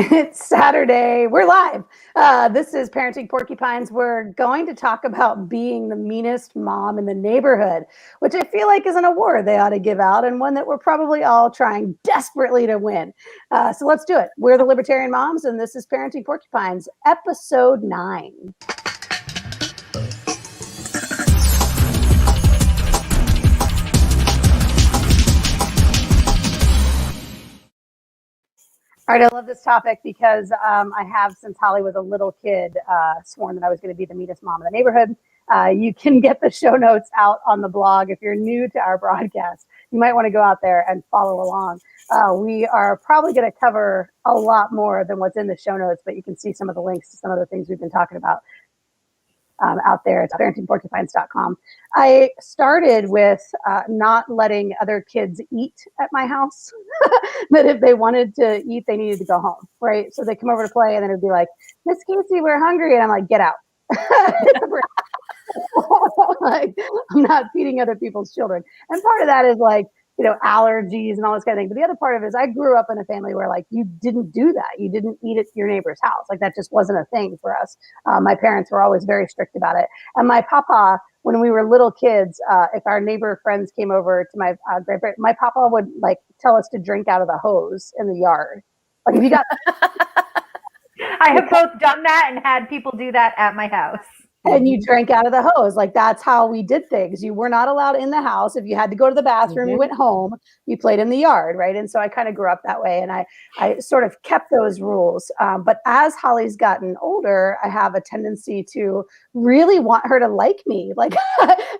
It's Saturday. We're live. This is Parenting Porcupines. We're going to talk about being the meanest mom in the neighborhood, which I feel like is an award they ought to give out and one that we're probably all trying desperately to win. So let's do it. We're the Libertarian Moms, and this is Parenting Porcupines, episode 9. All right, I love this topic because I have, since Holly was a little kid, sworn that I was going to be the meanest mom in the neighborhood. You can get the show notes out on the blog. If you're new to our broadcast, you might want to go out there and follow along. We are probably going to cover a lot more than what's in the show notes, but you can see some of the links to some of the things we've been talking about out there. It's parentingporcupines.com. I started with not letting other kids eat at my house. That if they wanted to eat, they needed to go home, right? So they come over to play, and then it'd be like, Miss Casey, we're hungry. And I'm like, get out. Like, I'm not feeding other people's children. And part of that is like, allergies and all this kind of thing. But the other part of it is I grew up in a family where like you didn't do that. You didn't eat at your neighbor's house. Like that just wasn't a thing for us. My parents were always very strict about it. And my papa, when we were little kids, if our neighbor friends came over to my grandparents, my papa would like tell us to drink out of the hose in the yard. Like if you got, I have both done that and had people do that at my house. And you drank out of the hose. Like that's how we did things. You were not allowed in the house. If you had to go to the bathroom, you went home, you played in the yard, right? And so I kind of grew up that way, and I sort of kept those rules. But as Holly's gotten older, I have a tendency to really want her to like me, like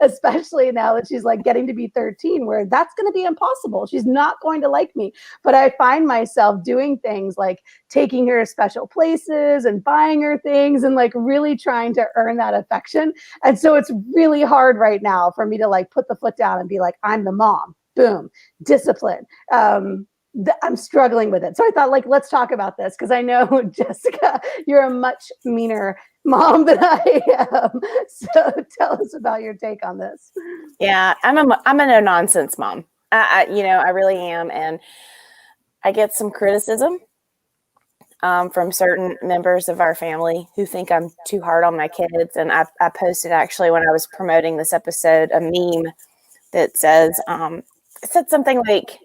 especially now that she's like getting to be 13, where that's going to be impossible. She's not going to like me. But I find myself doing things like taking her to special places and buying her things and like really trying to earn that affection. And so it's really hard right now for me to like put the foot down and be like, I'm the mom, boom, discipline. I'm struggling with it. So I thought like, let's talk about this. Cause I know Jessica, you're a much meaner mom than I am. So tell us about your take on this. Yeah, I'm a no nonsense mom. I really am. And I get some criticism from certain members of our family who think I'm too hard on my kids. And I posted actually when I was promoting this episode, a meme that says, it said something like,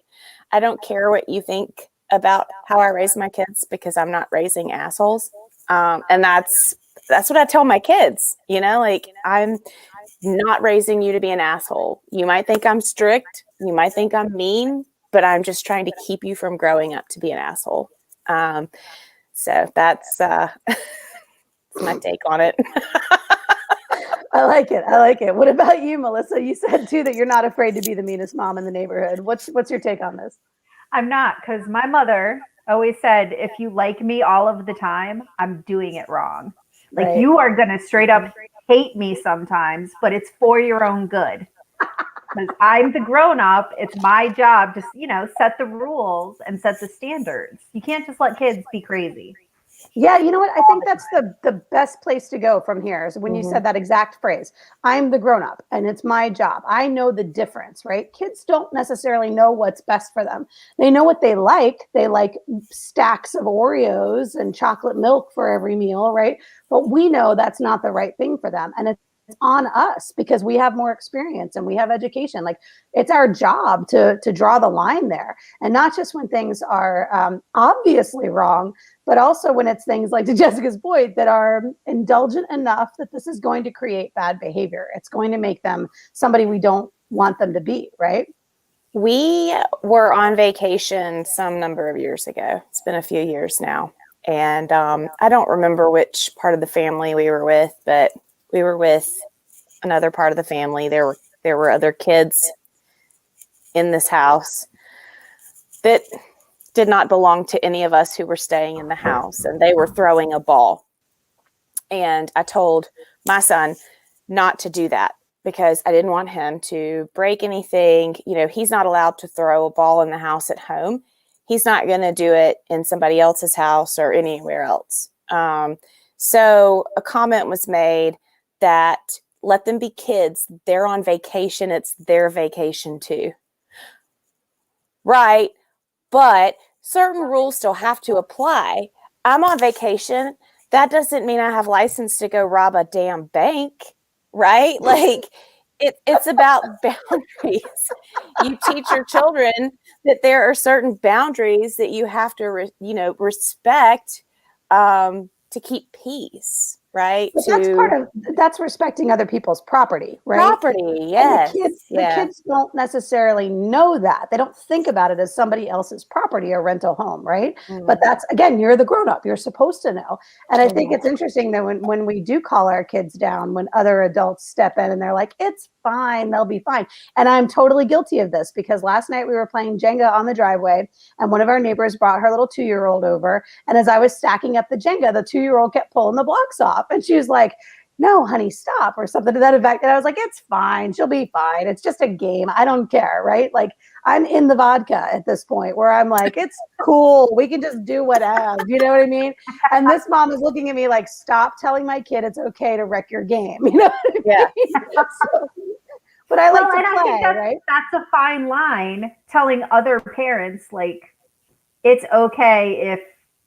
I don't care what you think about how I raise my kids because I'm not raising assholes. And that's what I tell my kids, like I'm not raising you to be an asshole. You might think I'm strict. You might think I'm mean, but I'm just trying to keep you from growing up to be an asshole. So that's my take on it. I like it. What about you, Melissa? You said too that you're not afraid to be the meanest mom in the neighborhood. What's your take on this? I'm not, because my mother always said, if you like me all of the time, I'm doing it wrong. Like right. You are going to straight up hate me sometimes, but it's for your own good. Because I'm the grown up. It's my job to, set the rules and set the standards. You can't just let kids be crazy. Yeah, you know what? I think that's the best place to go from here is when you said that exact phrase. I'm the grown-up and it's my job. I know the difference, right? Kids don't necessarily know what's best for them. They know what they like. They like stacks of Oreos and chocolate milk for every meal, right? But we know that's not the right thing for them. And it's on us because we have more experience and we have education. Like it's our job to draw the line there, and not just when things are obviously wrong, but also when it's things like to Jessica's point that are indulgent enough that this is going to create bad behavior. It's going to make them somebody we don't want them to be, right? We were on vacation some number of years ago. It's been a few years now. And I don't remember which part of the family we were with, but we were with another part of the family. There were other kids in this house that did not belong to any of us who were staying in the house, and they were throwing a ball. And I told my son not to do that because I didn't want him to break anything. He's not allowed to throw a ball in the house at home. He's not going to do it in somebody else's house or anywhere else. So a comment was made that let them be kids. They're on vacation. It's their vacation too. Right. But certain rules still have to apply. I'm on vacation. That doesn't mean I have license to go rob a damn bank, right? Like it's about boundaries. You teach your children that there are certain boundaries that you have to, respect to keep peace, right? But that's respecting other people's property, right? Property, yes. And the kids don't necessarily know that. They don't think about it as somebody else's property or rental home, right? But that's, again, you're the grown-up. You're supposed to know. And I think it's interesting that when we do call our kids down, when other adults step in and they're like, it's fine, they'll be fine. And I'm totally guilty of this because last night we were playing Jenga on the driveway and one of our neighbors brought her little 2-year-old over. And as I was stacking up the Jenga, the 2-year-old kept pulling the blocks off. And she was like, no, honey, stop, or something to that effect. And I was like, it's fine. She'll be fine. It's just a game. I don't care, right? Like, I'm in the vodka at this point where I'm like, it's cool. We can just do whatever. You know what I mean? And this mom is looking at me like, stop telling my kid it's okay to wreck your game. You know what I mean? Yeah. So, but I like to play, I think right? That's a fine line, telling other parents, like, it's okay if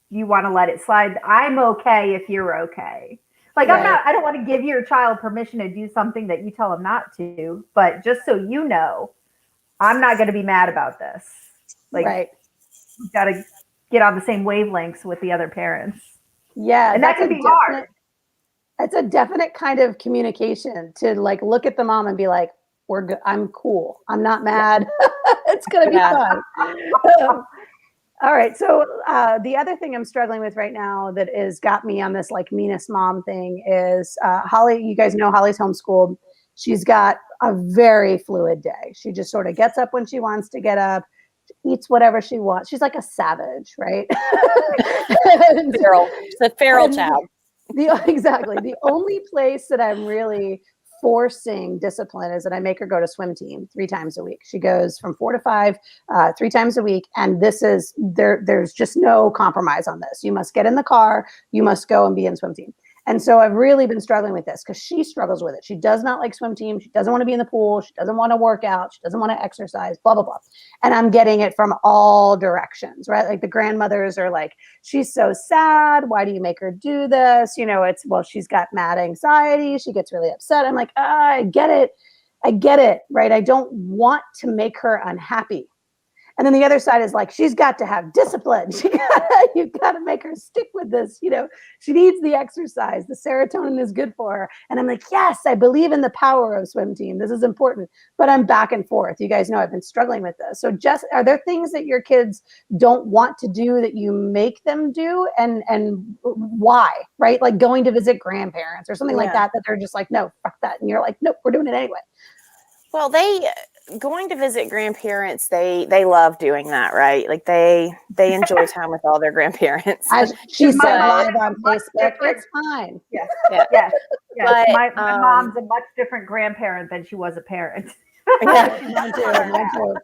you want to let it slide. I'm okay if you're okay. Like, Right. I don't want to give your child permission to do something that you tell them not to, but just so you know, I'm not going to be mad about this. Like, right. you've got to get on the same wavelengths with the other parents. Yeah. And that can be hard. It's a definite kind of communication to like look at the mom and be like, we're good. I'm cool. I'm not mad. It's going to be fun. All right. So the other thing I'm struggling with right now that is got me on this like meanest mom thing is Holly. You guys know Holly's homeschooled. She's got a very fluid day. She just sort of gets up when she wants to get up, eats whatever she wants. She's like a savage, right? Feral. She's a feral child. Exactly. The only place that I'm really forcing discipline is that I make her go to swim team 3 times a week. She goes from 4 to 5, 3 times a week. And this is there's just no compromise on this. You must get in the car. You must go and be in swim team. And so I've really been struggling with this because she struggles with it. She does not like swim team. She doesn't want to be in the pool. She doesn't want to work out. She doesn't want to exercise, blah, blah, blah. And I'm getting it from all directions, right? Like the grandmothers are like, she's so sad. Why do you make her do this? You know, it's, well, she's got mad anxiety. She gets really upset. I'm like, I get it. I get it, right? I don't want to make her unhappy. And then the other side is like, she's got to have discipline. You've got to make her stick with this. You know, she needs the exercise. The serotonin is good for her. And I'm like, yes, I believe in the power of swim team. This is important. But I'm back and forth. You guys know I've been struggling with this. So just, are there things that your kids don't want to do that you make them do? And why, right? Like going to visit grandparents or something like that they're just like, no, fuck that. And you're like, nope, we're doing it anyway. Well, going to visit grandparents, they love doing that, right? Like they enjoy time with all their grandparents. She said live on Facebook, it's fine. Yes. Yeah. Yes. But, my mom's a much different grandparent than she was a parent. Yeah. Mine too.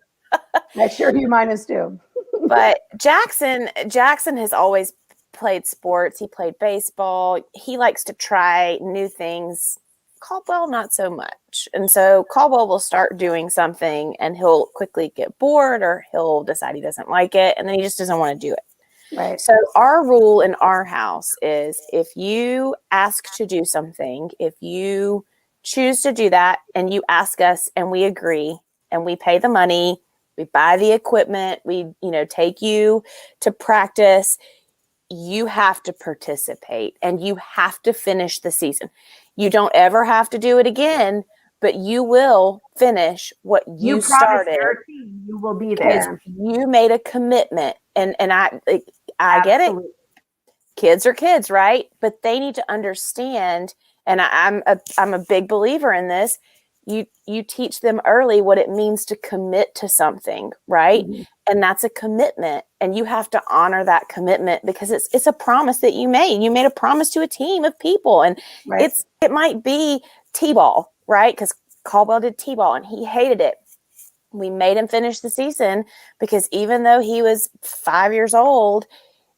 I sure do, mine is too. But Jackson has always played sports. He played baseball. He likes to try new things. Caldwell, not so much. And so Caldwell will start doing something and he'll quickly get bored or he'll decide he doesn't like it. And then he just doesn't want to do it. Right. So our rule in our house is if you ask to do something, if you choose to do that and you ask us and we agree and we pay the money, we buy the equipment, we, take you to practice, you have to participate and you have to finish the season. You don't ever have to do it again, but you will finish what you started. You will be there. You made a commitment, and I get it. Kids are kids, right? But they need to understand. And I'm a big believer in this. You teach them early what it means to commit to something, right? Mm-hmm. And that's a commitment, and you have to honor that commitment because it's a promise that you made. You made a promise to a team of people, and it might be t-ball, right? Because Caldwell did t-ball and he hated it. We made him finish the season because even though he was 5 years old,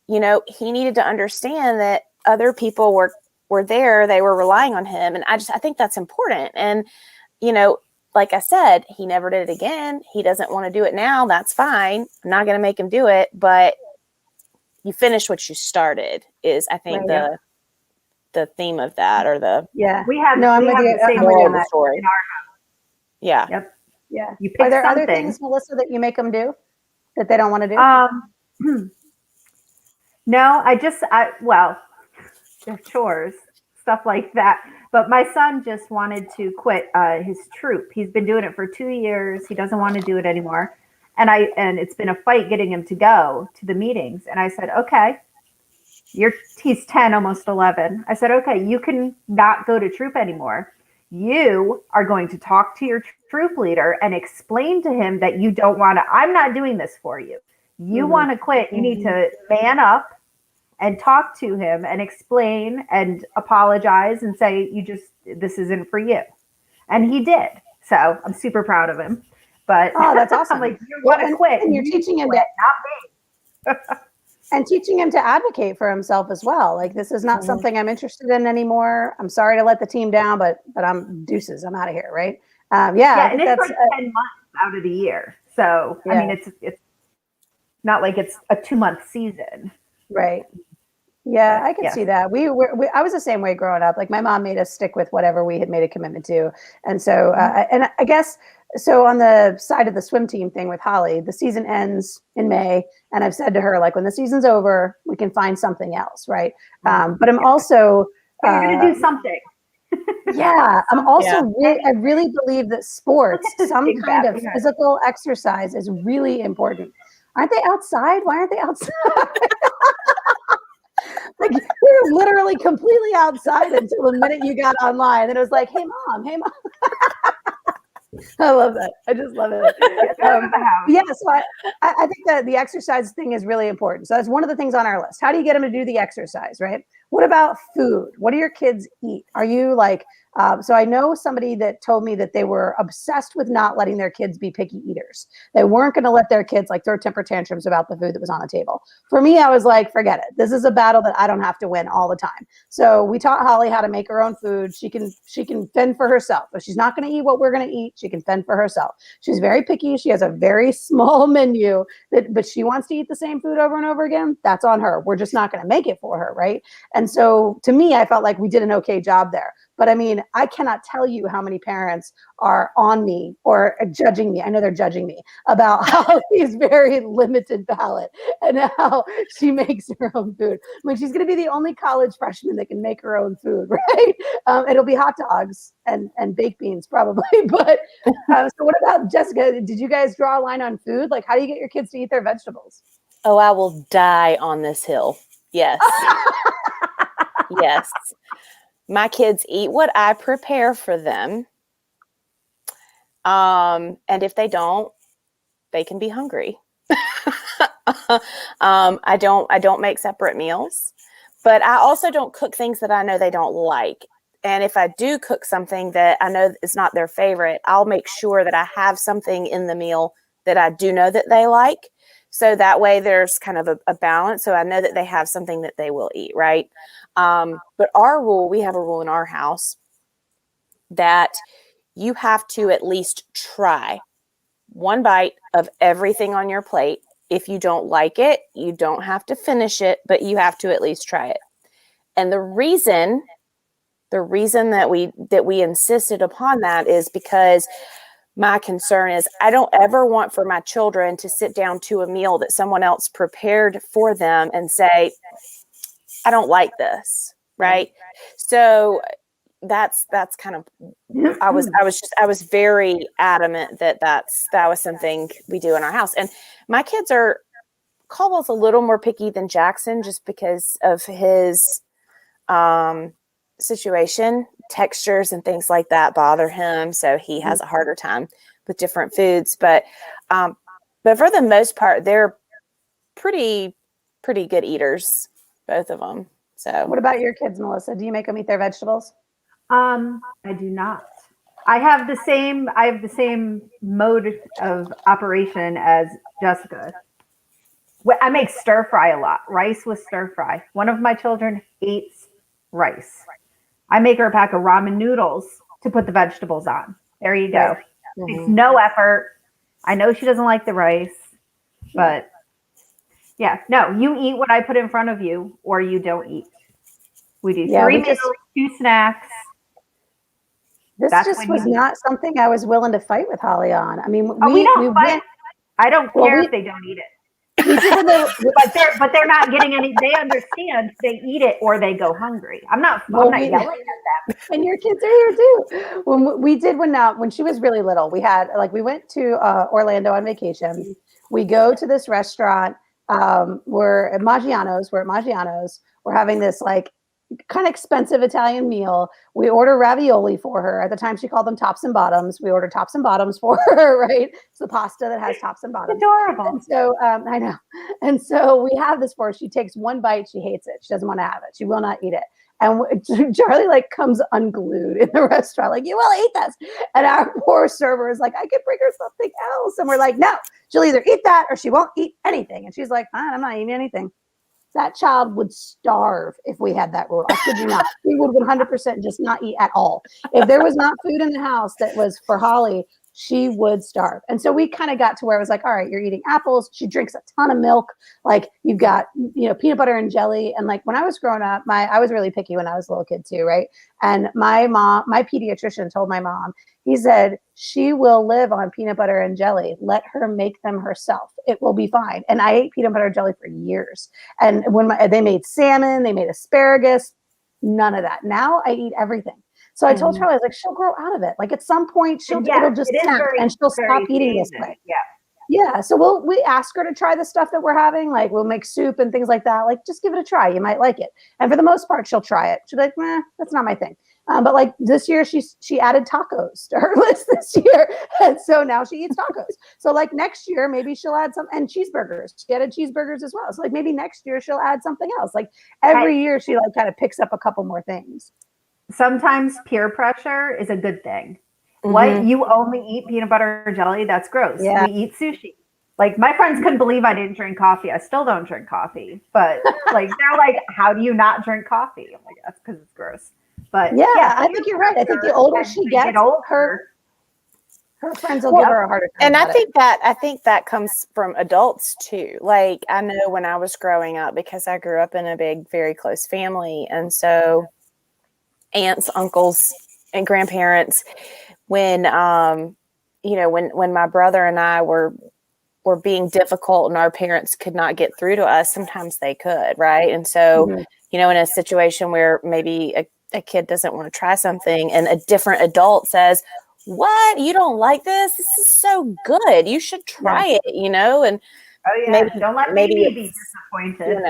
he needed to understand that other people were there. They were relying on him, and I think that's important. And like I said, he never did it again. He doesn't want to do it now. That's fine. I'm not going to make him do it, but you finish what you started is, I think, the theme of that, or the we have the same moral of the story. in our house. Yeah. Yep. Yeah. You pick Are there something. other things, Melissa, that you make them do that they don't want to do? No, well, their chores, stuff like that. But my son just wanted to quit his troop. He's been doing it for 2 years. He doesn't want to do it anymore. And it's been a fight getting him to go to the meetings. And I said, okay, he's 10, almost 11. I said, okay, you can not go to troop anymore. You are going to talk to your troop leader and explain to him that you don't want to, I'm not doing this for you. You want to quit. You need to man up and talk to him and explain and apologize and say, this isn't for you. And he did. So I'm super proud of him. But that's awesome. I'm like, you want to quit. And you're teaching him not me. and teaching him to advocate for himself as well. Like, this is not something I'm interested in anymore. I'm sorry to let the team down, but I'm deuces. I'm out of here. Right. And it's like 10 months out of the year. So, I mean, it's not like it's a 2-month season. Right. Yeah, I could see that. I was the same way growing up. Like, my mom made us stick with whatever we had made a commitment to. And so, and I guess, so on the side of the swim team thing with Holly, the season ends in May. And I've said to her, like, when the season's over, we can find something else. Right. But I'm also, you're going to do something. Yeah. I'm also, I really believe that sports, some kind of physical exercise is really important. Aren't they outside? Why aren't they outside? Like, we were literally completely outside until the minute you got online. Then it was like, hey, mom. I love that. I just love it. So I think that the exercise thing is really important. So that's one of the things on our list. How do you get them to do the exercise, right? What about food? What do your kids eat? Are you like, so I know somebody that told me that they were obsessed with not letting their kids be picky eaters. They weren't going to let their kids like throw temper tantrums about the food that was on the table. For me, I was like, forget it. This is a battle that I don't have to win all the time. So we taught Holly how to make her own food. She can fend for herself. If she's not going to eat what we're going to eat, she can fend for herself. She's very picky. She has a very small menu, but she wants to eat the same food over and over again. That's on her. We're just not going to make it for her, right? And so to me, I felt like we did an okay job there. But I mean, I cannot tell you how many parents are on me or judging me. I know they're judging me about how she's very limited palate and how she makes her own food. I mean, she's going to be the only college freshman that can make her own food, right? It'll be hot dogs and baked beans probably. But so what about Jessica? Did you guys draw a line on food? Like, how do you get your kids to eat their vegetables? Oh, I will die on this hill. Yes. Yes. My kids eat what I prepare for them. And if they don't, they can be hungry. I don't make separate meals, but I also don't cook things that I know they don't like. And if I do cook something that I know is not their favorite, I'll make sure that I have something in the meal that I do know that they like. So that way there's kind of a balance. So I know that they have something that they will eat, right? But we have a rule in our house that you have to at least try one bite of everything on your plate. If you don't like it, you don't have to finish it, but you have to at least try it. And the reason that we insisted upon that is because my concern is I don't ever want for my children to sit down to a meal that someone else prepared for them and say, I don't like this. Right. So that's kind of, I was very adamant that was something we do in our house. And my kids Caldwell's a little more picky than Jackson just because of his, situation. Textures and things like that bother him, so he has a harder time with different foods. But for the most part, they're pretty good eaters, both of them. So, what about your kids, Melissa? Do you make them eat their vegetables? I do not. I have the same mode of operation as Jessica. I make stir fry a lot. Rice with stir fry. One of my children hates rice. I make her a pack of ramen noodles to put the vegetables on. There you go. Takes no effort. I know she doesn't like the rice, but Yeah. No, you eat what I put in front of you or you don't eat. We do Yeah, 3 meals, 2 snacks. this That's just when was you eat. not something I was willing to fight with Holly on. I mean, Oh, we we don't fight. went, I don't well, care if they don't eat it. we did when they, But they're not getting any. They understand. They eat it or they go hungry. I'm not well, yelling at them. and your kids are here too. We did when she was really little, we had like we went to Orlando on vacation. We go to this restaurant. We're at Maggiano's. We're having this like kind of expensive Italian meal. We order ravioli for her. At the time, she called them tops and bottoms. We ordered tops and bottoms for her, right? It's the pasta that has tops and bottoms. Adorable. And so I know. And so we have this for her. She takes one bite. She hates it. She doesn't want to have it. She will not eat it. And Charlie like comes unglued in the restaurant, like, you will eat this. And our poor server is like, I could bring her something else. And we're like, no, she'll either eat that or she won't eat anything. And she's like, fine, I'm not eating anything. That child would starve if we had that rule. I kid you not. She would 100% just not eat at all. If there was not food in the house that was for Holly, she would starve. And so we kind of got to where it was like, all right, you're eating apples. She drinks a ton of milk. Like you've got, peanut butter and jelly. And like when I was growing up, I was really picky when I was a little kid too, right? And my pediatrician told my mom, he said, she will live on peanut butter and jelly. Let her make them herself. It will be fine. And I ate peanut butter and jelly for years. And when they made salmon, they made asparagus, none of that. Now I eat everything. So I told Charlie, I was like, she'll grow out of it. Like at some point, it'll just snap and she'll stop eating this way. Yeah. Yeah. So we ask her to try the stuff that we're having. Like we'll make soup and things like that. Like just give it a try. You might like it. And for the most part, she'll try it. She'll be like, that's not my thing. But like this year, she added tacos to her list this year. And so now she eats tacos. So like next year, maybe she'll add and cheeseburgers. She added cheeseburgers as well. So like maybe next year she'll add something else. Like every year she like kind of picks up a couple more things. Sometimes peer pressure is a good thing. What, you only eat peanut butter and jelly? That's gross. Yeah. We eat sushi. Like my friends couldn't believe I didn't drink coffee. I still don't drink coffee, but like they're like, how do you not drink coffee? I'm like, that's because it's gross. But yeah, I think you're right. I think the older she gets, her friends will give her a harder time. And I think that comes from adults too. Like I know when I was growing up, because I grew up in a big, very close family, and so aunts, uncles, and grandparents, when when my brother and I were being difficult and our parents could not get through to us, sometimes they could, right? And so, in a situation where maybe a kid doesn't want to try something and a different adult says, what? You don't like this? This is so good. You should try it, and maybe don't let me be disappointed.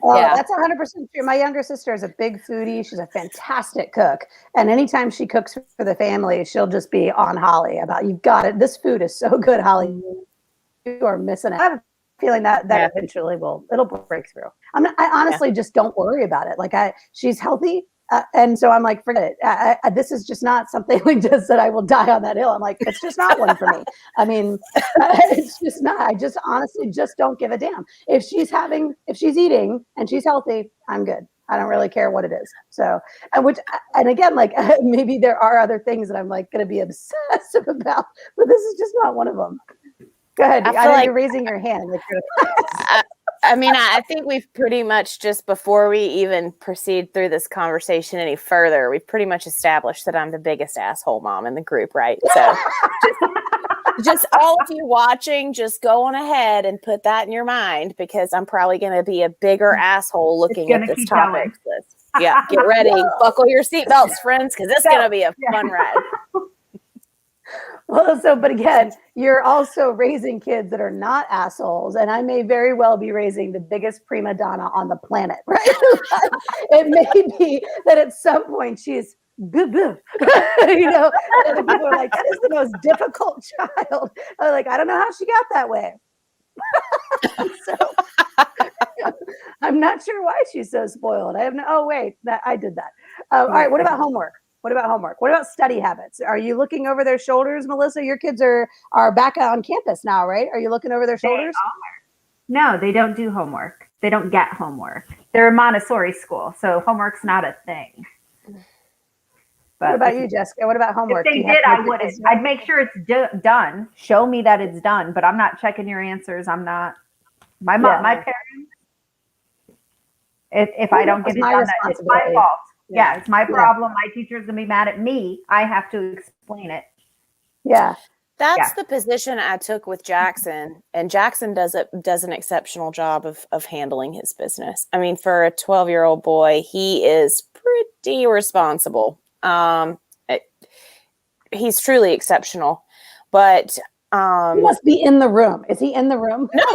Yeah, that's 100% true. My younger sister is a big foodie. She's a fantastic cook. And anytime she cooks for the family, she'll just be on Holly about, you've got it. This food is so good, Holly. You are missing it. I have a feeling that eventually it'll break through. I honestly just don't worry about it. Like she's healthy. And so I'm like, forget it. This is just not something like just that I will die on that hill. I'm like, it's just not one for me. I mean, it's just not. I just honestly just don't give a damn. If she's eating and she's healthy, I'm good. I don't really care what it is. So, and again, like maybe there are other things that I'm like going to be obsessive about, but this is just not one of them. Go ahead. I know you're raising your hand. Like I think we've pretty much, just before we even proceed through this conversation any further, we've pretty much established that I'm the biggest asshole mom in the group, right? So just all of you watching, just go on ahead and put that in your mind, because I'm probably going to be a bigger asshole looking at this topic list. Yeah, get ready. Buckle your seatbelts, friends, because it's going to be a fun ride. Well, but again, you're also raising kids that are not assholes, and I may very well be raising the biggest prima donna on the planet, right? It may be that at some point she's and other people are like, that is the most difficult child. I'm like, I don't know how she got that way. So I'm not sure why she's so spoiled. I did that. All right, what about homework? What about study habits? Are you looking over their shoulders, Melissa? Your kids are back on campus now, right? Are you looking over their shoulders? No, they don't do homework. They don't get homework. They're a Montessori school, so homework's not a thing. But what about you, Jessica? What about homework? If they did, I wouldn't. I'd make sure it's done. Show me that it's done, but I'm not checking your answers. I'm not My mom, my parents. If I don't get it done, it's my fault. Yeah, it's my problem. My teacher's gonna be mad at me. I have to explain it. Yeah. That's the position I took with Jackson, and Jackson does an exceptional job of handling his business. I mean, for a 12-year-old boy, he is pretty responsible. He's truly exceptional, but he must be in the room. Is he in the room? No,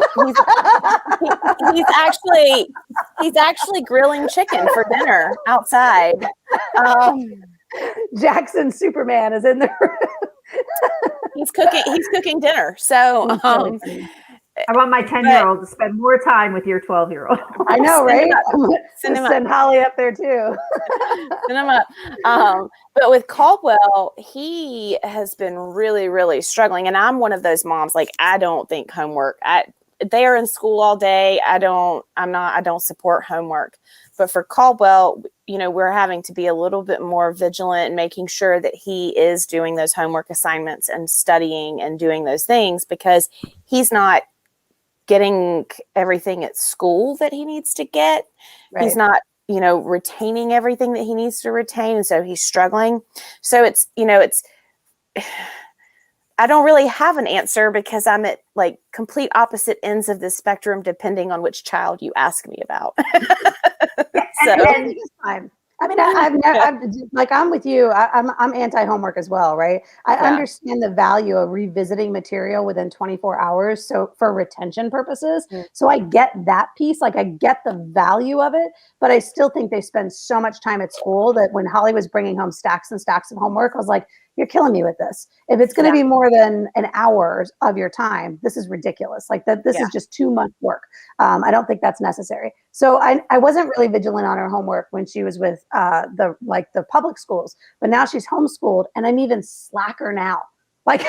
he's actually grilling chicken for dinner outside. Jackson Superman is in the room. He's cooking dinner. So I want my 10-year-old to spend more time with your 12-year-old. I know, right? Send Holly up there too. Send him up. But with Caldwell, he has been really, really struggling. And I'm one of those moms, like, I don't think homework. They are in school all day. I don't support homework. But for Caldwell, we're having to be a little bit more vigilant and making sure that he is doing those homework assignments and studying and doing those things, because he's not getting everything at school that he needs to get. Right. He's not, retaining everything that he needs to retain. And so he's struggling. So it's I don't really have an answer, because I'm at like complete opposite ends of the spectrum, depending on which child you ask me about. I mean, I'm with you. I'm anti-homework as well, right? I understand the value of revisiting material within 24 hours. So for retention purposes, so I get that piece. Like, I get the value of it, but I still think they spend so much time at school that when Holly was bringing home stacks and stacks of homework, I was like, you're killing me with this. If it's going to be more than an hour of your time, this is ridiculous. Like this is just too much work. I don't think that's necessary. So I wasn't really vigilant on her homework when she was with the public schools, but now she's homeschooled, and I'm even slacker now. Like,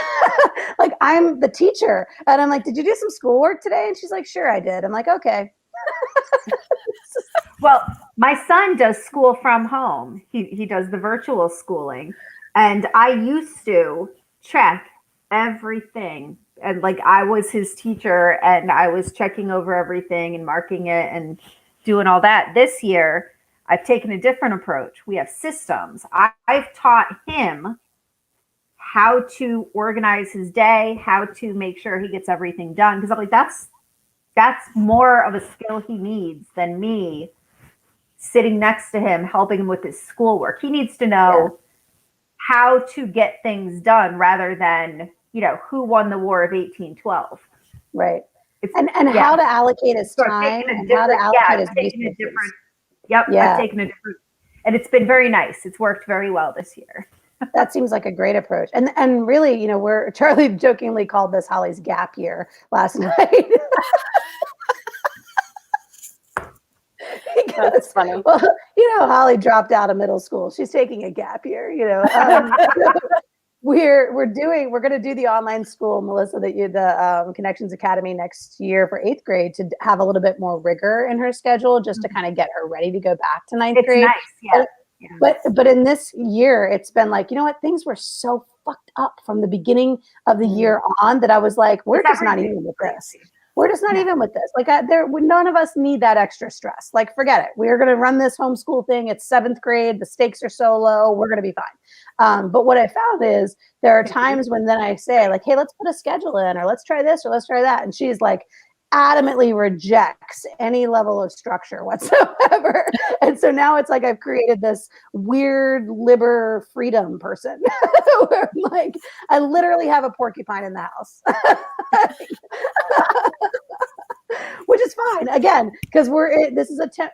like I'm the teacher, and I'm like, did you do some schoolwork today? And she's like, sure, I did. I'm like, okay. Well, my son does school from home. He does the virtual schooling. And I used to check everything. And like, I was his teacher, and I was checking over everything and marking it and doing all that. This year, I've taken a different approach. We have systems. I've taught him how to organize his day, how to make sure he gets everything done. Because I'm like, that's more of a skill he needs than me sitting next to him, helping him with his schoolwork. He needs to know how to get things done, rather than, who won the War of 1812. Right. And how to allocate his time and how to allocate his resources. I've taken a different, and it's been very nice. It's worked very well this year. That seems like a great approach. And really, Charlie jokingly called this Holly's gap year last night. That's funny. Well, Holly dropped out of middle school. She's taking a gap year, we're going to do the online school, Melissa, the Connections Academy next year for 8th grade, to have a little bit more rigor in her schedule, just to kind of get her ready to go back to 9th grade. Nice, yeah. But in this year, it's been like, things were so fucked up from the beginning of the year on, that I was like, we're just not even with this. We're just not even with this. Like, none of us need that extra stress. Like, forget it. We're going to run this homeschool thing. It's 7th grade. The stakes are so low. We're going to be fine. But what I found is there are times when then I say, like, hey, let's put a schedule in, or let's try this, or let's try that. And she's like, adamantly rejects any level of structure whatsoever. And so now it's like I've created this weird liber freedom person where I'm like, I literally have a porcupine in the house. Which is fine, again, because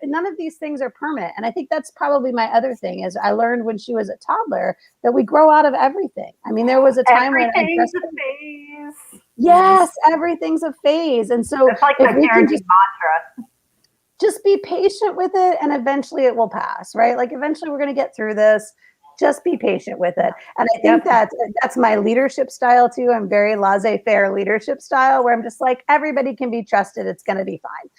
none of these things are permanent. And I think that's probably my other thing, is I learned when she was a toddler that we grow out of everything. I mean, there was a time when everything's a phase. Yes, everything's a phase. And so it's like my parenting mantra. Just be patient with it, and eventually it will pass, right? Like, eventually we're going to get through this. Just be patient with it. And I think that's my leadership style too. I'm very laissez-faire leadership style, where I'm just like, everybody can be trusted. It's going to be fine.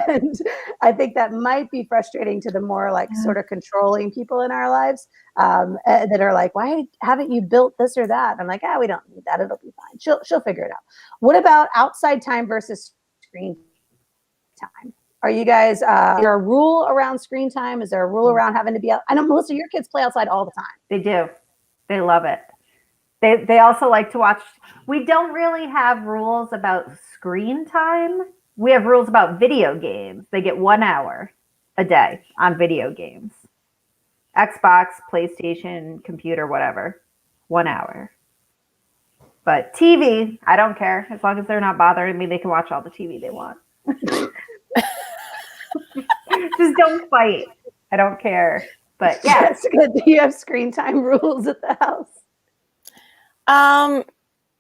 And I think that might be frustrating to the more like sort of controlling people in our lives, that are like, why haven't you built this or that? I'm like, we don't need that. It'll be fine. She'll figure it out. What about outside time versus screen time? Are you guys, is there a rule around screen time? Is there a rule around having to be out? I know, Melissa, your kids play outside all the time. They do. They love it. They also like to watch. We don't really have rules about screen time. We have rules about video games. They get 1 hour a day on video games. Xbox, PlayStation, computer, whatever. 1 hour. But TV, I don't care. As long as they're not bothering me, they can watch all the TV they want. Just don't fight. I don't care. But yeah. That's good. Do you have screen time rules at the house?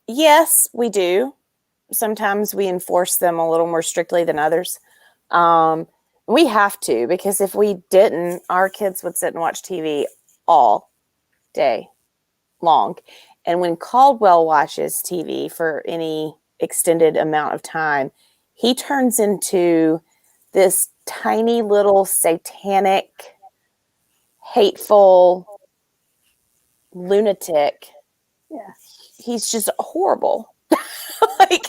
Yes, we do. Sometimes we enforce them a little more strictly than others. We have to, because if we didn't, our kids would sit and watch TV all day long. And when Caldwell watches TV for any extended amount of time, he turns into this tiny little satanic, hateful lunatic. Yeah. He's just horrible. He's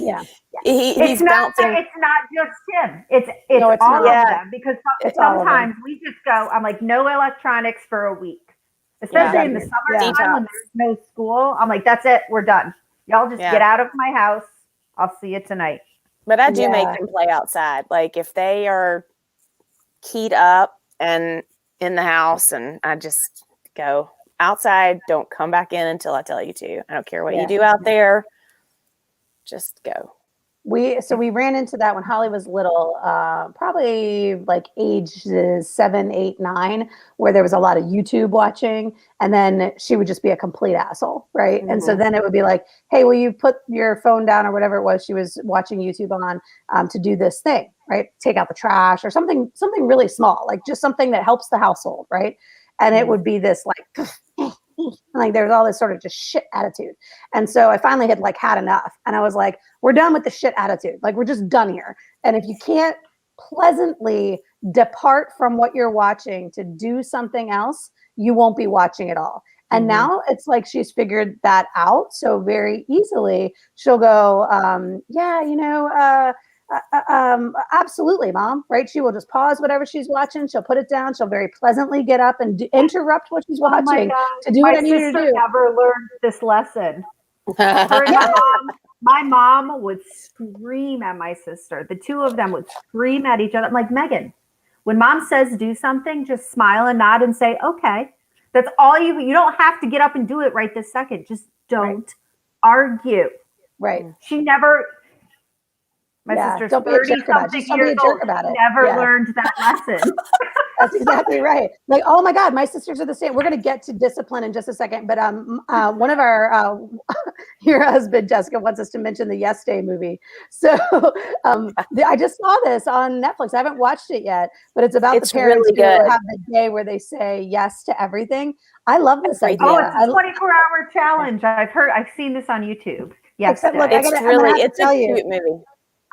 bouncing. It's not just him. It's No, it's all not. of Yeah. them. Because It's all of sometimes we just go, I'm like, no electronics for a week. Especially in the summertime Detox. when there's no school. I'm like, that's it. We're done. Y'all just get out of my house. I'll see you tonight. But I do make Yeah. them play outside. Like if they are keyed up and in the house, and I just go outside, don't come back in until I tell you to. I don't care what you do out there. Just go. We ran into that when Holly was little, probably like ages 7, 8, 9, where there was a lot of YouTube watching, and then she would just be a complete asshole, right? And so then it would be like, hey, will you put your phone down or whatever it was she was watching YouTube on to do this thing, right? Take out the trash or something really small, like just something that helps the household, right? And it would be this like there's all this sort of just shit attitude. And so I finally had had enough. And I was like, we're done with the shit attitude. Like, we're just done here. And if you can't pleasantly depart from what you're watching to do something else, you won't be watching at all. And now it's like she's figured that out. So very easily she'll go, absolutely, Mom, right? She will just pause whatever she's watching. She'll put it down. She'll very pleasantly get up and interrupt what she's watching to do what I need her to do. Never learned this lesson. My mom would scream at my sister. The two of them would scream at each other. I'm like, Megan, when Mom says do something, just smile and nod and say, okay. That's all you don't have to get up and do it right this second. Just don't argue. Right. She never... My sister's don't be a jerk about it. 30-something Just don't be a years jerk old. about it. Never learned that lesson. That's exactly right. Like, oh my God, my sisters are the same. We're going to get to discipline in just a second. But one of our, your husband, Jessica, wants us to mention the Yes Day movie. So I just saw this on Netflix. I haven't watched it yet, but it's about the parents really who good. have the day where they say yes to everything. I love this idea. Oh, it's a 24-hour challenge. I've seen this on YouTube. Yes, Except, look, it's a tell cute movie.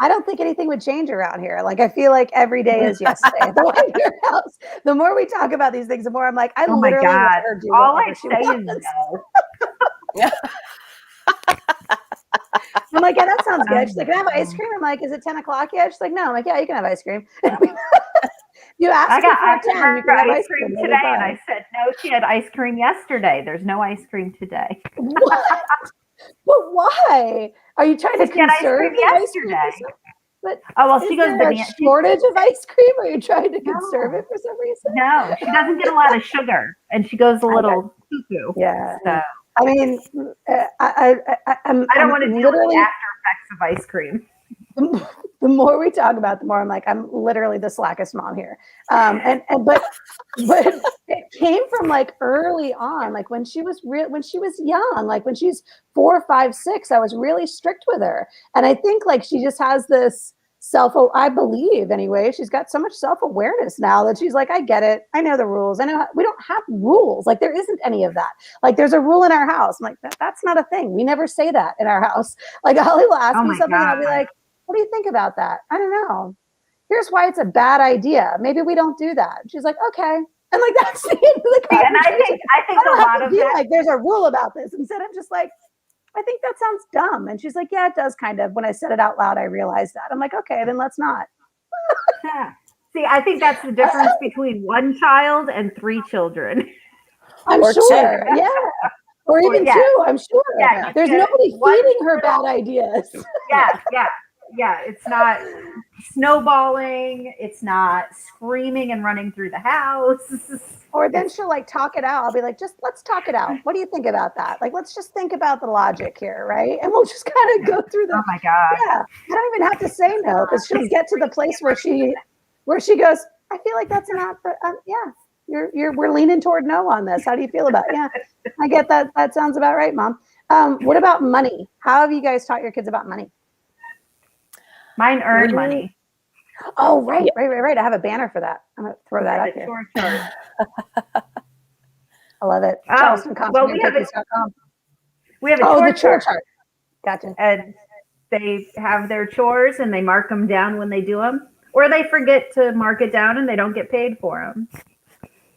I don't think anything would change around here. Like, I feel like every day is yesterday. The more we talk about these things, the more I'm like, I literally let her do all I whatever she say wants. is no. I'm like, yeah, that sounds good. She's like, can I have ice cream? I'm like, is it 10 o'clock yet? She's like, no. I'm like, yeah, you can have ice cream. You asked I got for 10. You can have ice cream today, and I said no. She had ice cream yesterday. There's no ice cream today. What? But why? Are you trying to conserve the ice cream? But she goes bananas. Shortage of ice cream? Or are you trying to conserve it for some reason? No, she doesn't get a lot of sugar, and she goes a little cuckoo. Yeah. So. I mean, I don't want to deal with the after effects of ice cream. The more we talk about, the more I'm like, I'm literally the slackest mom here. But it came from like early on, like when she was young, like when she's 4, 5, 6, I was really strict with her. And I think like she just has this I believe anyway, she's got so much self-awareness now that she's like, I get it. I know the rules. I know we don't have rules. Like there isn't any of that. Like there's a rule in our house. I'm like, that's not a thing. We never say that in our house. Like Holly will ask me something and I'll be like, what do you think about that? I don't know. Here's why it's a bad idea. Maybe we don't do that. She's like, okay. And like, that's the end of the conversation. And I think a lot of that, like, there's a rule about this. Instead, I'm just like, I think that sounds dumb. And she's like, yeah, it does kind of. When I said it out loud, I realized that. I'm like, okay, then let's not. See, I think that's the difference between one child and 3 children. I'm Or sure. two. Yeah. Or even yeah. 2, I'm sure. Yeah, There's nobody feeding her bad ideas. Yeah. It's not snowballing. It's not screaming and running through the house. Or then she'll like talk it out. I'll be like, just let's talk it out. What do you think about that? Like, let's just think about the logic here, right? And we'll just kind of go through the. Oh my God. Yeah, I don't even have to say no because she'll get to the place where she goes. I feel like that's not the. Yeah, we're leaning toward no on this. How do you feel about it? Yeah, I get that. That sounds about right, Mom. What about money? How have you guys taught your kids about money? Mine earn money. Oh, right. I have a banner for that. I'm gonna throw that up here. I love it. CharlestonCoffeeandCookies.com. We have a the chore chart. Gotcha. And they have their chores and they mark them down when they do them, or they forget to mark it down and they don't get paid for them.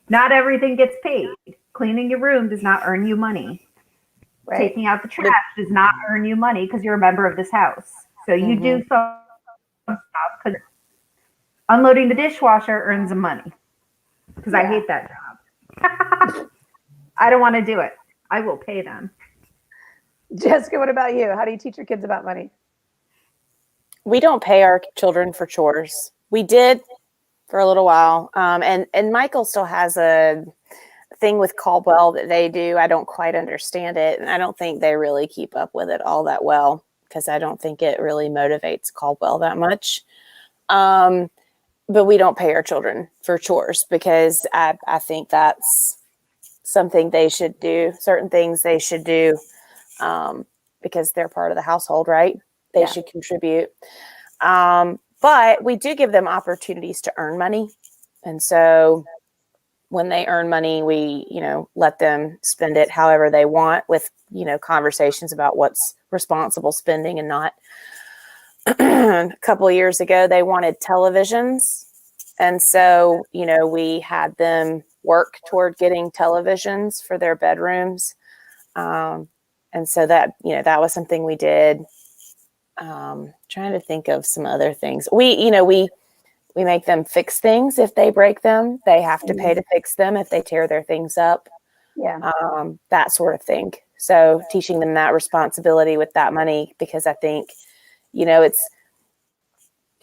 Not everything gets paid. Cleaning your room does not earn you money. Right. Taking out the trash does not earn you money because you're a member of this house. So you do some stuff because unloading the dishwasher earns them money because I hate that job. I don't want to do it. I will pay them. Jessica, what about you? How do you teach your kids about money? We don't pay our children for chores. We did for a little while. And Michael still has a thing with Caldwell that they do. I don't quite understand it. And I don't think they really keep up with it all that well because I don't think it really motivates Caldwell that much. But we don't pay our children for chores because I think that's something they should do, certain things they should do because they're part of the household, right? They should contribute. But we do give them opportunities to earn money. And so when they earn money, we, let them spend it however they want with, conversations about what's responsible spending and not. A couple of years ago, they wanted televisions. And so, we had them work toward getting televisions for their bedrooms. And so that, that was something we did. Trying to think of some other things. We make them fix things. If they break them, they have to pay to fix them if they tear their things up. Yeah. That sort of thing. So teaching them that responsibility with that money, because I think,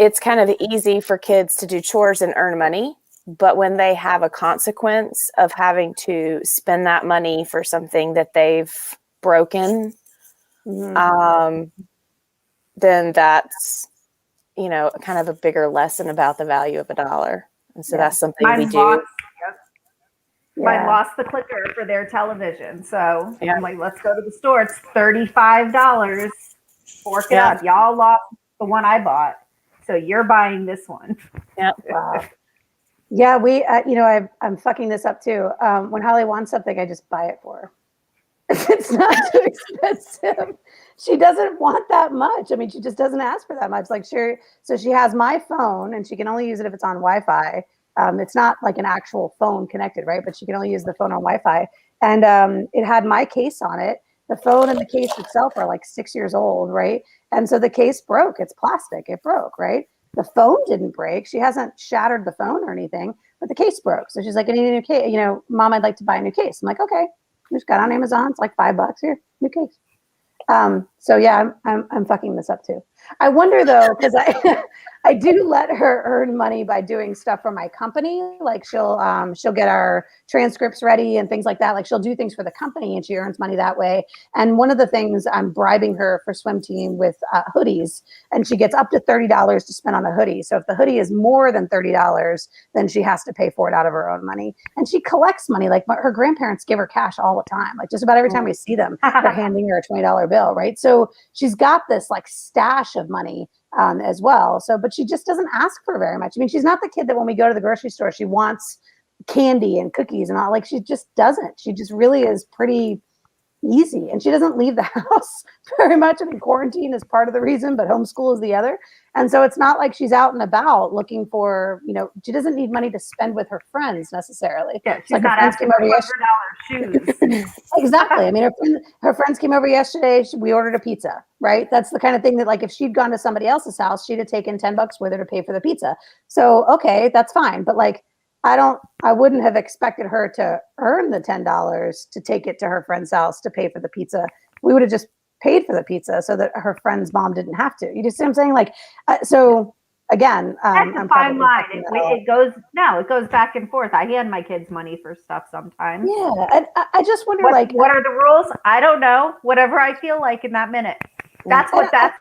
it's kind of easy for kids to do chores and earn money. But when they have a consequence of having to spend that money for something that they've broken, then that's, kind of a bigger lesson about the value of $1. And so that's something we do. Mine lost the clicker for their television. So I'm like, let's go to the store. It's $35. Fork it up. Y'all lost the one I bought. So you're buying this one. Yep. Wow. Yeah, we, I'm fucking this up too. When Holly wants something, I just buy it for her. It's not too expensive. She doesn't want that much. I mean, she just doesn't ask for that much. Like, sure. So she has my phone and she can only use it if it's on Wi-Fi. It's not like an actual phone connected, right? But she can only use the phone on Wi-Fi. And it had my case on it. The phone and the case itself are like 6 years old, right? And so the case broke. It's plastic. It broke, right? The phone didn't break. She hasn't shattered the phone or anything, but the case broke. So she's like, I need a new case. Mom, I'd like to buy a new case. I'm like, okay. Just got on Amazon. It's like $5 here, new case. So yeah, I'm fucking this up too. I wonder though, because I do let her earn money by doing stuff for my company. Like she'll get our transcripts ready and things like that. Like she'll do things for the company and she earns money that way. And one of the things, I'm bribing her for swim team with hoodies, and she gets up to $30 to spend on a hoodie. So if the hoodie is more than $30, then she has to pay for it out of her own money. And she collects money. Like her grandparents give her cash all the time. Like just about every time we see them, they're handing her a $20 bill, right? So she's got this like stash of money as well. So, but she just doesn't ask for very much. I mean, she's not the kid that when we go to the grocery store, she wants candy and cookies and all. Like she just doesn't. She just really is pretty easy, and she doesn't leave the house very much. I mean, quarantine is part of the reason, but homeschool is the other. And so it's not like she's out and about looking for, she doesn't need money to spend with her friends necessarily. Yeah, she's like not asking for $100 shoes. Exactly. I mean, her friends came over yesterday. We ordered a pizza, right? That's the kind of thing that, like, if she'd gone to somebody else's house, she'd have taken $10 with her to pay for the pizza. So, okay, that's fine. But like, I wouldn't have expected her to earn the $10 to take it to her friend's house to pay for the pizza. We would have just paid for the pizza so that her friend's mom didn't have to. You just see what I'm saying? Like, so again, that's a fine line. It goes back and forth. I hand my kids money for stuff sometimes. Yeah, and I just wonder, what are the rules? I don't know. Whatever I feel like in that minute. That's what that's.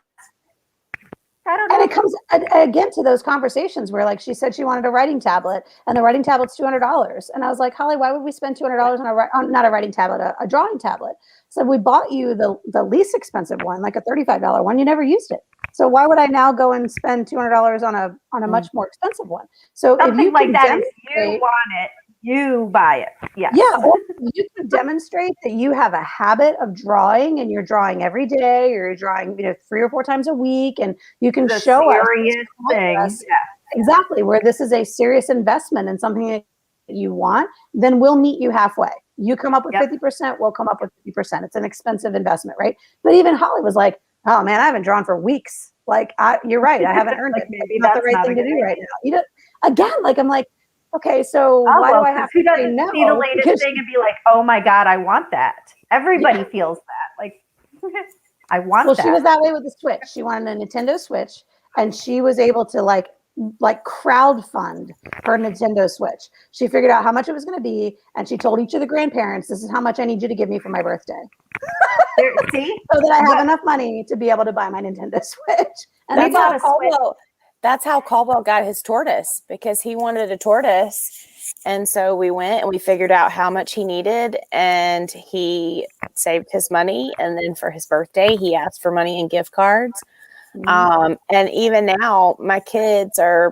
I don't know. And it comes again to those conversations where, like, she said she wanted a writing tablet, and the writing tablet's $200. And I was like, Holly, why would we spend $200 on not a writing tablet, a drawing tablet? So we bought you the least expensive one, like a $35 one. You never used it. So why would I now go and spend $200 on a much more expensive one? So something if you like that, if you want it, you buy it. Yes. Yeah, or you can demonstrate that you have a habit of drawing, and you're drawing every day, or you're drawing 3 or 4 times a week, and you can show us thing. Exactly, where this is a serious investment in something that you want. Then we'll meet you halfway. You come up with 50%, we'll come up with 50%. It's an expensive investment, right? But even Holly was like, "Oh man, I haven't drawn for weeks. Like, you're right, I haven't earned like, it. Maybe it's not the right thing to do right now." Again, like, I'm like, okay, so why do I have to say no? See the latest thing and be like, oh my God, I want that. Everybody feels that. Like, I want that. Well, she was that way with the Switch. She wanted a Nintendo Switch, and she was able to like crowdfund her Nintendo Switch. She figured out how much it was going to be, and she told each of the grandparents, "This is how much I need you to give me for my birthday." See? So that I have enough money to be able to buy my Nintendo Switch. And that's how Caldwell got his tortoise, because he wanted a tortoise. And so we went and we figured out how much he needed, and he saved his money. And then for his birthday, he asked for money and gift cards. And even now, my kids are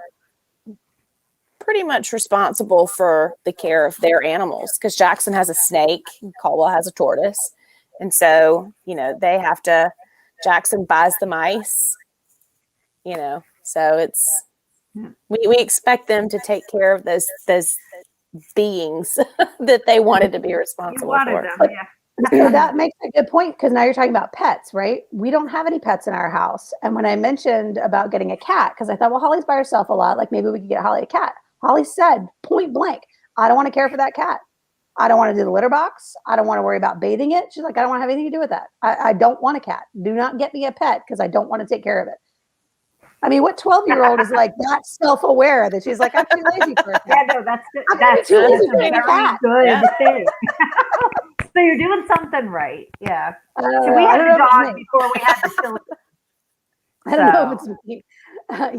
pretty much responsible for the care of their animals, because Jackson has a snake, Caldwell has a tortoise. And so, they have to, Jackson buys the mice, so it's, we expect them to take care of those beings that they wanted to be responsible for. Them, So that makes a good point, because now you're talking about pets, right? We don't have any pets in our house. And when I mentioned about getting a cat, because I thought, well, Holly's by herself a lot, like maybe we could get Holly a cat. Holly said point blank, I don't want to care for that cat. I don't want to do the litter box. I don't want to worry about bathing it. She's like, I don't want to have anything to do with that. I don't want a cat. Do not get me a pet, because I don't want to take care of it. I mean, what 12-year-old is like that self-aware that she's like, I'm too lazy for a cat? Yeah, no, that's too lazy a for a very cat. good thing. So you're doing something right. Yeah. So we had a dog before we had the chili. I don't know if it's me.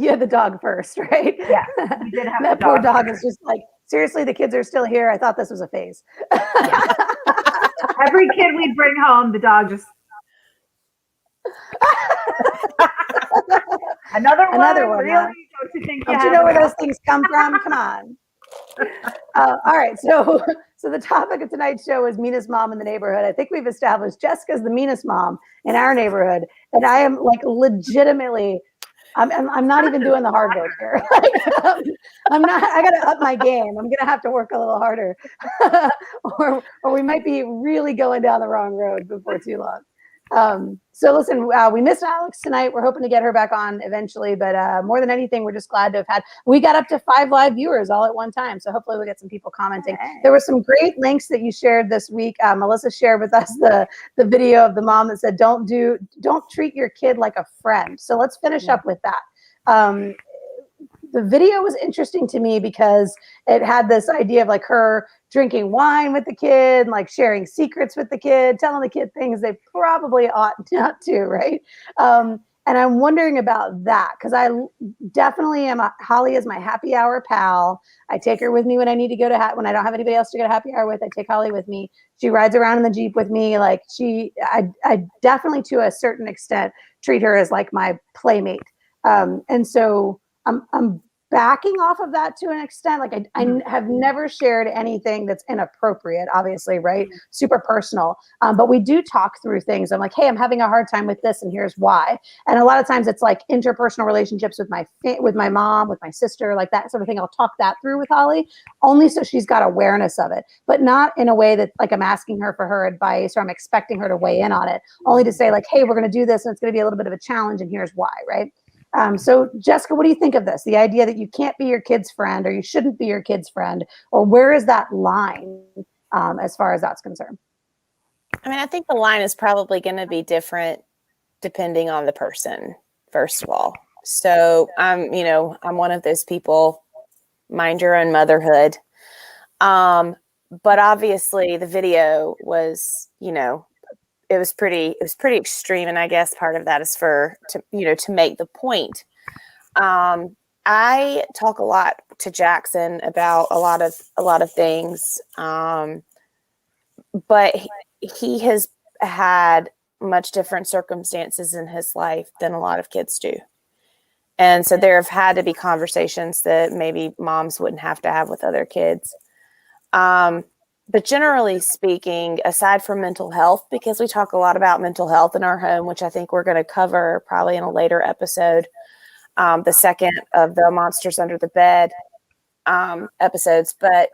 You had the dog first, right? Yeah, we did have that poor dog is just like, seriously, the kids are still here. I thought this was a phase. Yeah. Every kid we'd bring home, the dog just. Another one. Really? Huh? Don't you think? Don't you know where those things come from? Come on. All right. So the topic of tonight's show is meanest mom in the neighborhood. I think we've established Jessica's the meanest mom in our neighborhood, and I am like legitimately. I'm not even doing the hard work here. I'm not. I got to up my game. I'm gonna have to work a little harder, or we might be really going down the wrong road before too long. So listen, we missed Alex tonight. We're hoping to get her back on eventually, but more than anything, we're just glad to have we got up to 5 live viewers all at one time. So hopefully we'll get some people commenting. There were some great links that you shared this week. Melissa shared with us the video of the mom that said, don't treat your kid like a friend. So let's finish up with that. The video was interesting to me because it had this idea of like her drinking wine with the kid, like sharing secrets with the kid, telling the kid things they probably ought not to, right? And I'm wondering about that, because I definitely am. Holly is my happy hour pal. I take her with me when I need to go to when I don't have anybody else to go to happy hour with. I take Holly with me. She rides around in the Jeep with me. Like I definitely, to a certain extent, treat her as like my playmate. And so I'm backing off of that to an extent. Like I have never shared anything that's inappropriate, obviously, right? Super personal. But we do talk through things. I'm like, hey, I'm having a hard time with this, and here's why. And a lot of times it's like interpersonal relationships with my mom, with my sister, like that sort of thing. I'll talk that through with Holly, only so she's got awareness of it, but not in a way that like I'm asking her for her advice or I'm expecting her to weigh in on it. Only to say like, hey, we're going to do this, and it's going to be a little bit of a challenge, and here's why, right? So Jessica, what do you think of this? The idea that you can't be your kid's friend, or you shouldn't be your kid's friend, or where is that line as far as that's concerned? I mean, I think the line is probably going to be different depending on the person, first of all. So I'm one of those people, mind your own motherhood. But obviously the video was, it was pretty extreme. And I guess part of that is to make the point. I talk a lot to Jackson about a lot of things. But he has had much different circumstances in his life than a lot of kids do. And so there have had to be conversations that maybe moms wouldn't have to have with other kids. But generally speaking, aside from mental health, because we talk a lot about mental health in our home, which I think we're going to cover probably in a later episode, the second of the Monsters Under the Bed episodes. But,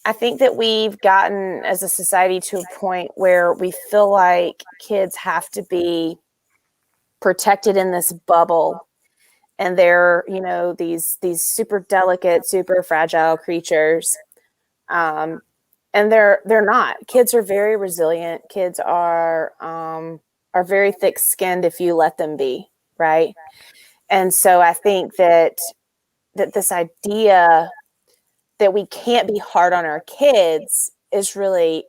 I think that we've gotten as a society to a point where we feel like kids have to be protected in this bubble. And they're, these super delicate, super fragile creatures. And they're not. Kids are very resilient. Kids are very thick-skinned if you let them be, right? And so I think that this idea that we can't be hard on our kids is really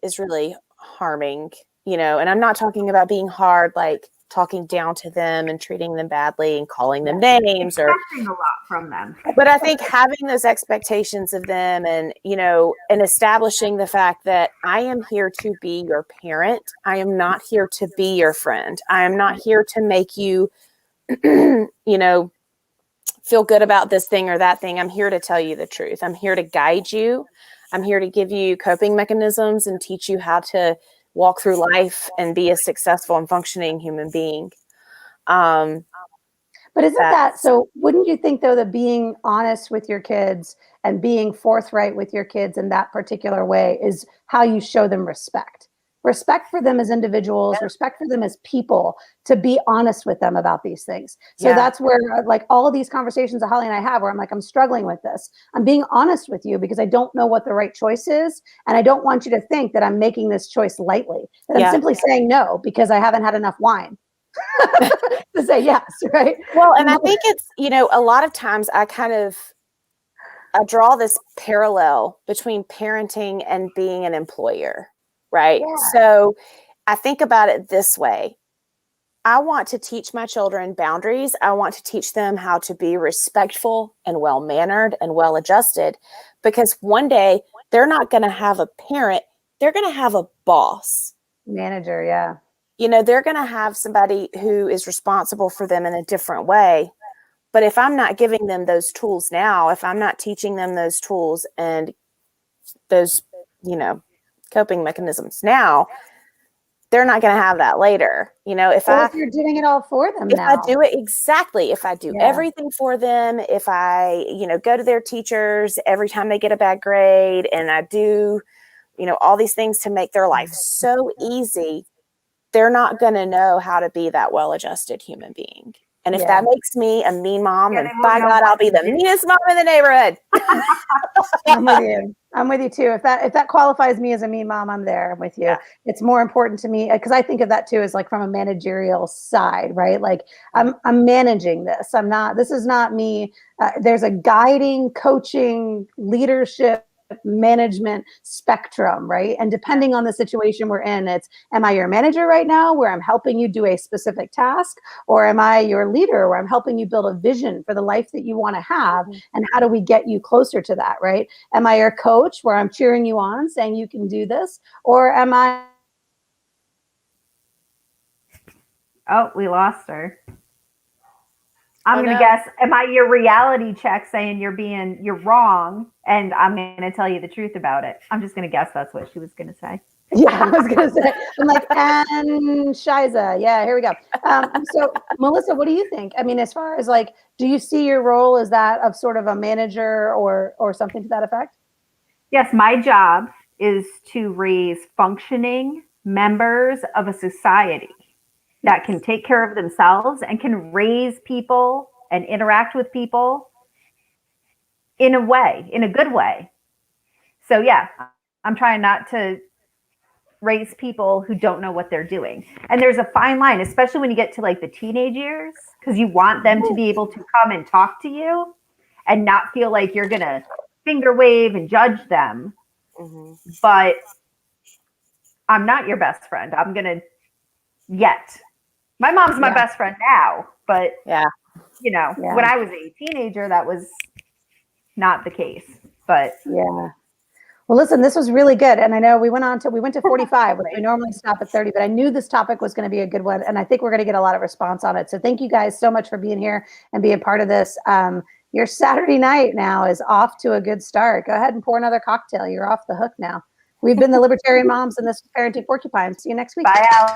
harming, and I'm not talking about being hard, like talking down to them and treating them badly and calling them names or expecting a lot from them. But I think having those expectations of them and, and establishing the fact that I am here to be your parent. I am not here to be your friend. I am not here to make you, feel good about this thing or that thing. I'm here to tell you the truth. I'm here to guide you. I'm here to give you coping mechanisms and teach you how to walk through life and be a successful and functioning human being. But isn't that so? Wouldn't you think, though, that being honest with your kids and being forthright with your kids in that particular way is how you show them respect? Respect for them as individuals, respect for them as people, to be honest with them about these things. So that's where, like, all of these conversations that Holly and I have, where I'm like, I'm struggling with this. I'm being honest with you because I don't know what the right choice is. And I don't want you to think that I'm making this choice lightly, that I'm simply saying no because I haven't had enough wine. To say yes, right? Well, and I think it's, a lot of times I draw this parallel between parenting and being an employer, right? Yeah. So I think about it this way. I want to teach my children boundaries. I want to teach them how to be respectful and well-mannered and well-adjusted, because one day they're not going to have a parent. They're going to have a boss. Manager, yeah. They're going to have somebody who is responsible for them in a different way. But if I'm not giving them those tools now, if I'm not teaching them those tools and those, coping mechanisms now, they're not going to have that later. If you're doing it all for them now. I do it exactly. If I do everything for them, if I, go to their teachers every time they get a bad grade, and I do, all these things to make their life so easy, they're not going to know how to be that well-adjusted human being. And if that makes me a mean mom, then by God, I'll be the meanest mom in the neighborhood. I'm with you too. If that qualifies me as a mean mom, I'm there. I'm with you. Yeah. It's more important to me because I think of that too as like from a managerial side, right? Like I'm managing this. This is not me. There's a guiding, coaching, leadership, management spectrum, right? And depending on the situation we're in, it's, am I your manager right now where I'm helping you do a specific task, or am I your leader where I'm helping you build a vision for the life that you want to have, and how do we get you closer to that, right? Am I your coach where I'm cheering you on saying you can do this, or am I... Oh, we lost her. I'm going to guess, am I your reality check saying you're wrong, and I'm going to tell you the truth about it? I'm just going to guess that's what she was going to say. Yeah, I was going to say, I'm like, and Shiza. Yeah, here we go. So Melissa, what do you think? I mean, as far as like, do you see your role as that of sort of a manager or something to that effect? Yes, my job is to raise functioning members of a society that can take care of themselves and can raise people and interact with people in a good way. So yeah, I'm trying not to raise people who don't know what they're doing. And there's a fine line, especially when you get to like the teenage years, because you want them to be able to come and talk to you and not feel like you're going to finger wave and judge them. Mm-hmm. But I'm not your best friend. I'm going to yet. My mom's my best friend now, but you know, when I was a teenager, that was not the case. But yeah. Well, listen, this was really good. And I know we went to 45, which we normally stop at 30, but I knew this topic was going to be a good one. And I think we're going to get a lot of response on it. So thank you guys so much for being here and being part of this. Your Saturday night now is off to a good start. Go ahead and pour another cocktail. You're off the hook now. We've been the Libertarian Moms and this is Parenting Porcupine. See you next week. Bye, Al.